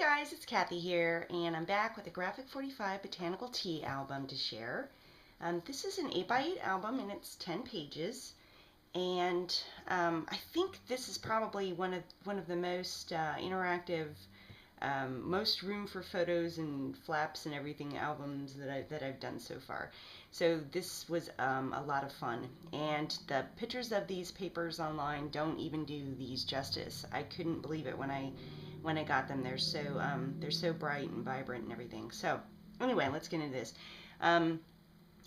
Guys, it's Kathy here, and I'm back with a Graphic45 Botanical Tea album to share. This is an 8x8 album, and it's 10 pages. And I think this is probably one of the most interactive, most room for photos and flaps and everything albums that I've done so far. So this was a lot of fun, and the pictures of these papers online don't even do these justice. I couldn't believe it when I got them. They're so bright and vibrant and everything. So anyway, let's get into this. I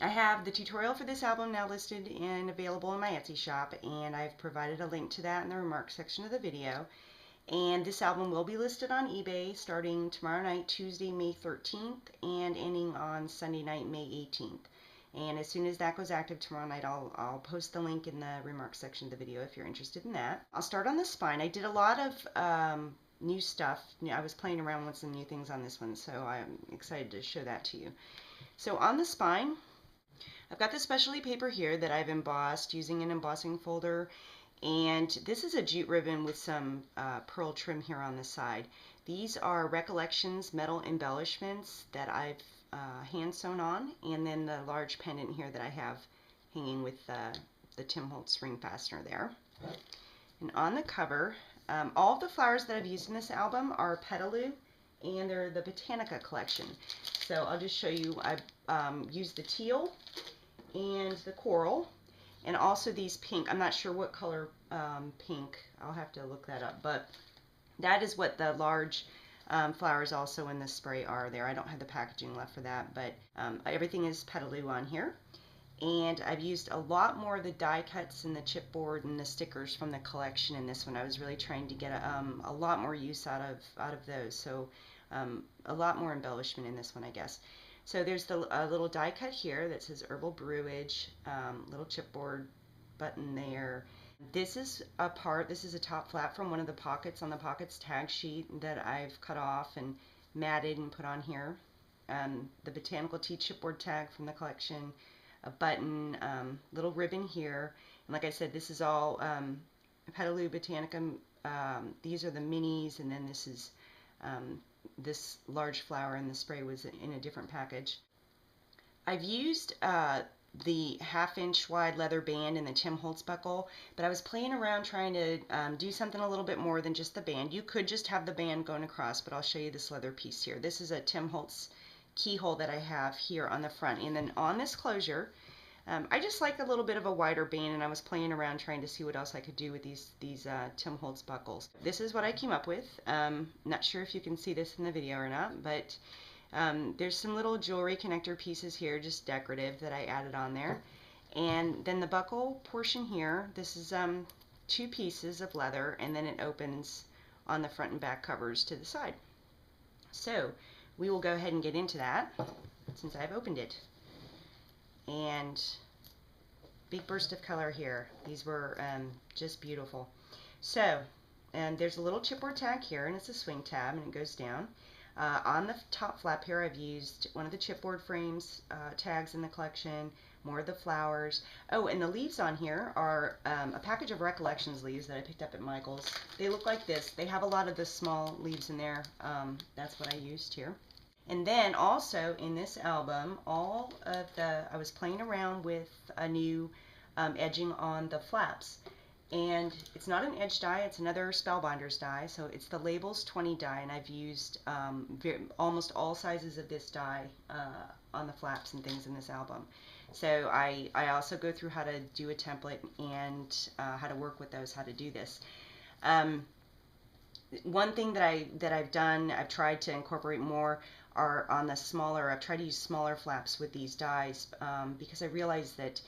have the tutorial for this album now listed and available in my Etsy shop, and I've provided a link to that in the remarks section of the video. And this album will be listed on eBay starting tomorrow night, Tuesday, May 13th, and ending on Sunday night, May 18th. And as soon as that goes active tomorrow night, I'll post the link in the remarks section of the video if you're interested in that. I'll start on the spine. I did a lot of new stuff. I was playing around with some new things on this one, so I'm excited to show that to you. So on the spine, I've got the specialty paper here that I've embossed using an embossing folder, and this is a jute ribbon with some pearl trim here on the side. These are Recollections metal embellishments that I've hand sewn on, and then the large pendant here that I have hanging with the Tim Holtz ring fastener there. And on the cover, all of the flowers that I've used in this album are Petaloo, and they're the Botanica collection. So I'll just show you. I've used the teal and the coral, and also these pink. I'm not sure what color pink. I'll have to look that up, but that is what the large flowers also in the spray are there. I don't have the packaging left for that, but everything is Petaloo on here. And I've used a lot more of the die cuts and the chipboard and the stickers from the collection in this one. I was really trying to get a lot more use out of those, so a lot more embellishment in this one, I guess. So there's the little die cut here that says Herbal Brewage, little chipboard button there. This is a top flap from one of the pockets on the pockets tag sheet that I've cut off and matted and put on here. The Botanical Tea chipboard tag from the collection, a button, little ribbon here, and like I said, this is all Petaloo Botanica. These are the minis, and then this is this large flower, and the spray was in a different package. I've used the 1/2-inch wide leather band and the Tim Holtz buckle, but I was playing around trying to do something a little bit more than just the band. You could just have the band going across, but I'll show you this leather piece here. This is a Tim Holtz keyhole that I have here on the front, and then on this closure, I just like a little bit of a wider band, and I was playing around trying to see what else I could do with these Tim Holtz buckles. This is what I came up with. Not sure if you can see this in the video or not, but there's some little jewelry connector pieces here, just decorative, that I added on there. And then the buckle portion here, this is 2 pieces of leather, and then it opens on the front and back covers to the side. So we will go ahead and get into that since I've opened it. And big burst of color here. These were just beautiful. So, and there's a little chipboard tag here, and it's a swing tab, and it goes down. On the top flap here, I've used one of the chipboard frames tags in the collection, more of the flowers. Oh, and the leaves on here are a package of Recollections leaves that I picked up at Michael's. They look like this. They have a lot of the small leaves in there. That's what I used here. And then also in this album, I was playing around with a new edging on the flaps. And it's not an edge die, it's another Spellbinders die, so it's the Labels 20 die, and I've used almost all sizes of this die on the flaps and things in this album. So I also go through how to do a template and how to work with those, how to do this. One thing that I've done, I've tried to incorporate more, are on the smaller. I've tried to use smaller flaps with these dies because I realized that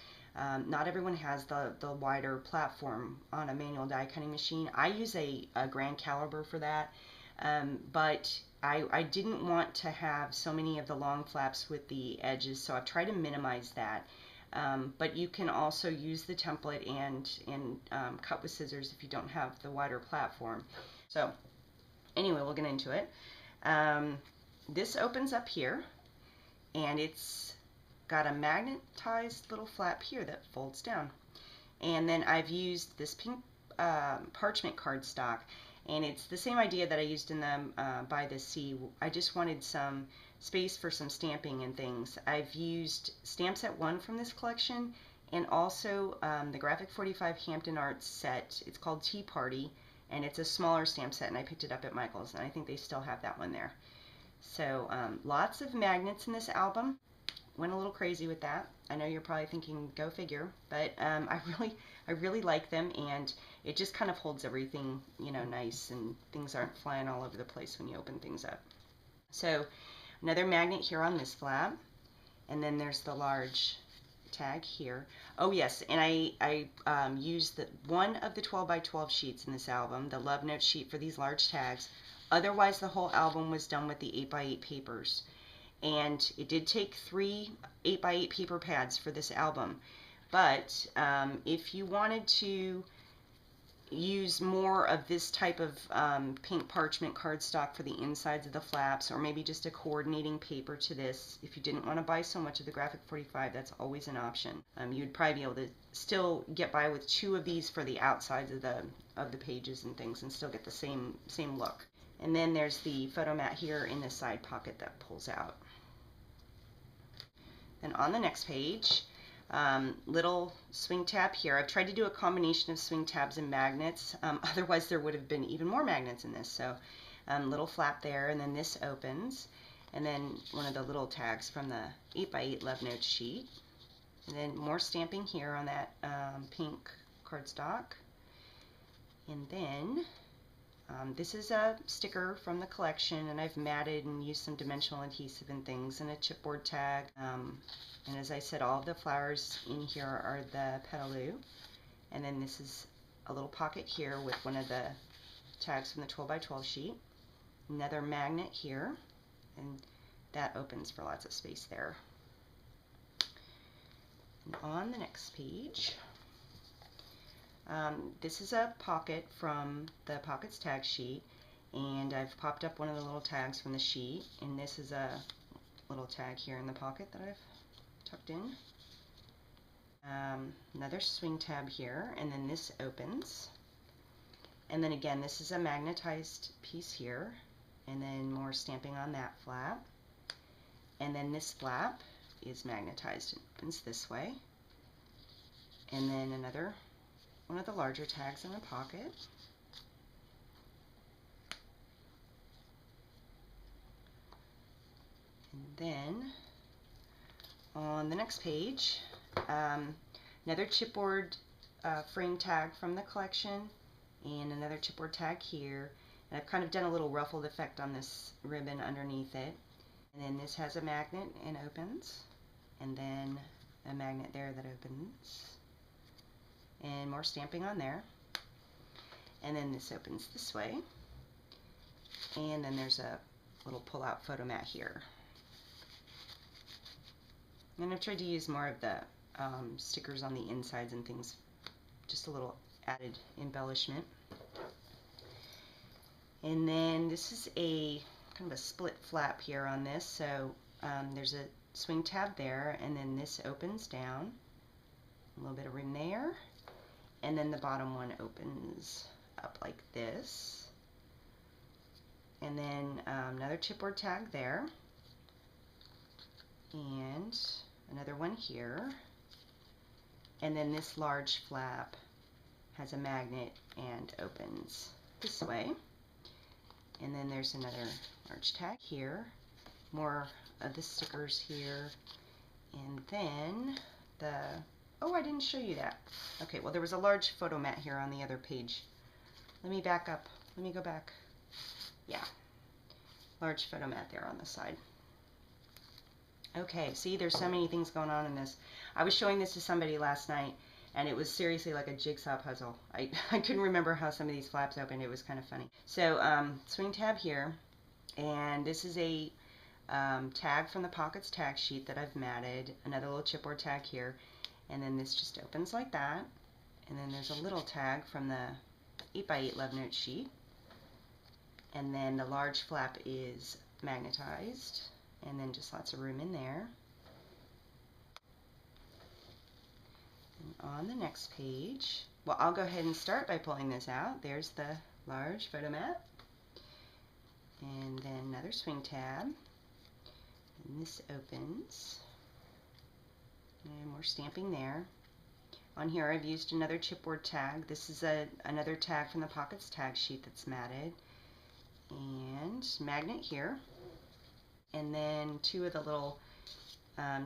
not everyone has the wider platform on a manual die cutting machine. I use a grand caliber for that, but I didn't want to have so many of the long flaps with the edges, so I've tried to minimize that. But you can also use the template and cut with scissors if you don't have the wider platform. So anyway, we'll get into it. This opens up here, and it's got a magnetized little flap here that folds down. And then I've used this pink parchment cardstock, And it's the same idea that I used in the By the Sea. I just wanted some space for some stamping and things. I've used stamp set 1 from this collection, and also the Graphic45 Hampton Arts set. It's called Tea Party, and it's a smaller stamp set, and I picked it up at Michael's, and I think they still have that one there. So lots of magnets in this album. Went a little crazy with that. I know you're probably thinking, go figure, but I really like them, and it just kind of holds everything, you know, nice, and things aren't flying all over the place when you open things up. So another magnet here on this flap, and then there's the large tag here. Oh yes, and I used one of the 12 by 12 sheets in this album, the Love Note sheet, for these large tags. Otherwise, the whole album was done with the 8 by 8 papers. And it did take 3 8 by 8 paper pads for this album. But if you wanted to use more of this type of pink parchment cardstock for the insides of the flaps, or maybe just a coordinating paper to this, if you didn't want to buy so much of the Graphic45, that's always an option. You'd probably be able to still get by with 2 of these for the outsides of the pages and things, and still get the same look. And then there's the photo mat here in the side pocket that pulls out. And on the next page, little swing tab here. I've tried to do a combination of swing tabs and magnets. Otherwise, there would have been even more magnets in this. So little flap there, and then this opens. And then one of the little tags from the 8 by 8 Love Note sheet. And then more stamping here on that pink cardstock. And then this is a sticker from the collection, and I've matted and used some dimensional adhesive and things, and a chipboard tag. And as I said, all of the flowers in here are the petaloo. And then this is a little pocket here with one of the tags from the 12 by 12 sheet. Another magnet here, and that opens for lots of space there. And on the next page, this is a pocket from the Pockets tag sheet, and I've popped up one of the little tags from the sheet, and this is a little tag here in the pocket that I've tucked in. Another swing tab here, and then this opens. And then again, this is a magnetized piece here, and then more stamping on that flap. And then this flap is magnetized and opens this way. And then another one of the larger tags in the pocket. And then on the next page, another chipboard frame tag from the collection, and another chipboard tag here. And I've kind of done a little ruffled effect on this ribbon underneath it. And then this has a magnet and opens, and then a magnet there that opens, and more stamping on there. And then this opens this way, and then there's a little pull-out photo mat here. And I've tried to use more of the stickers on the insides and things, just a little added embellishment. And then this is a kind of a split flap here on this, so there's a swing tab there, and then this opens down, a little bit of room there, and then the bottom one opens up like this, and then another chipboard tag there, and another one here, and then this large flap has a magnet and opens this way. And then there's another large tag here, more of the stickers here, and then oh, I didn't show you that. Okay, well, there was a large photo mat here on the other page. Let me back up. Let me go back. Yeah, large photo mat there on the side. Okay, see, there's so many things going on in this. I was showing this to somebody last night, and it was seriously like a jigsaw puzzle. I couldn't remember how some of these flaps opened. It was kind of funny. So swing tab here, and this is a tag from the Pockets tag sheet that I've matted, another little chipboard tag here, and then this just opens like that, and then there's a little tag from the 8 by 8 Love Note sheet, and then the large flap is magnetized, and then just lots of room in there. And on the next page, well, I'll go ahead and start by pulling this out. There's the large photo mat. And then another swing tab. And this opens. And we're stamping there. On here I've used another chipboard tag. This is another tag from the Pockets tag sheet that's matted. And magnet here. And then two of the little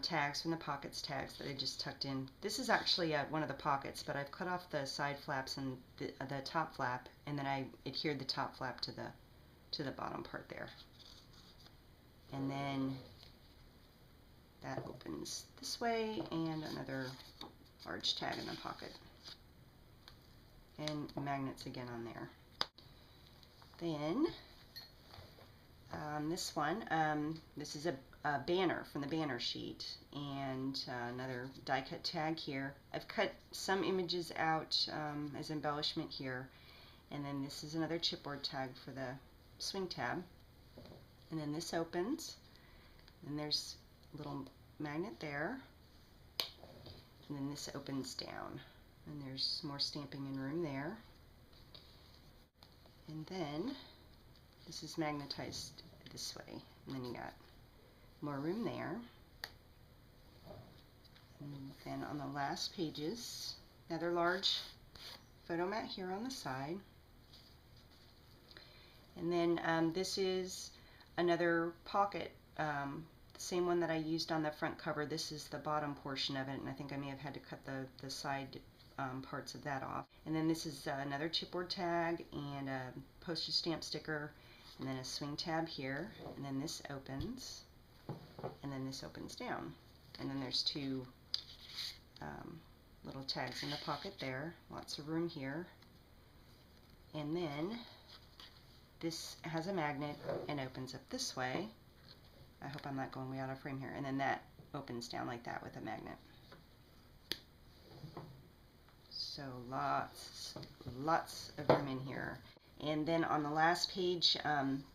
tags from the Pockets tags that I just tucked in. This is actually one of the pockets, but I've cut off the side flaps and the top flap, and then I adhered the top flap to the bottom part there. And then that opens this way, and another large tag in the pocket. And magnets again on there. Then this one, this is a banner from the banner sheet, and another die cut tag here. I've cut some images out as embellishment here, and then this is another chipboard tag for the swing tab. And then this opens, and there's a little magnet there, and then this opens down, and there's more stamping and room there. And then this is magnetized this way, and then you got more room there. And then on the last pages, another large photo mat here on the side. And then this is another pocket, the same one that I used on the front cover. This is the bottom portion of it, and I think I may have had to cut the side parts of that off. And then this is another chipboard tag and a postage stamp sticker, and then a swing tab here, and then this opens, and then this opens down. And then there's two little tags in the pocket there, lots of room here. And then this has a magnet and opens up this way. I hope I'm not going way out of frame here. And then that opens down like that with a magnet. So lots of room in here. And then on the last page,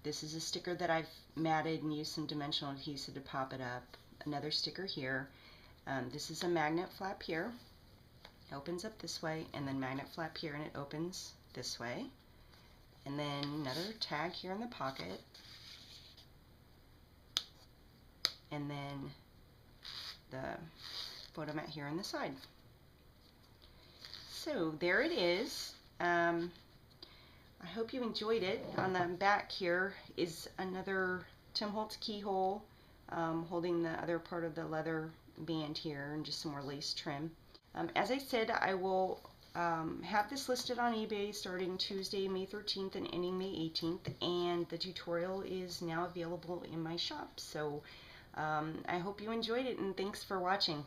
this is a sticker that I've matted and used some dimensional adhesive to pop it up. Another sticker here. This is a magnet flap here. It opens up this way, and then magnet flap here, and it opens this way. And then another tag here in the pocket. And then the photo mat here on the side. So there it is. I hope you enjoyed it. On the back here is another Tim Holtz keyhole holding the other part of the leather band here, and just some more lace trim. As I said, I will have this listed on eBay starting Tuesday, May 13th and ending May 18th, and the tutorial is now available in my shop. So I hope you enjoyed it, and thanks for watching.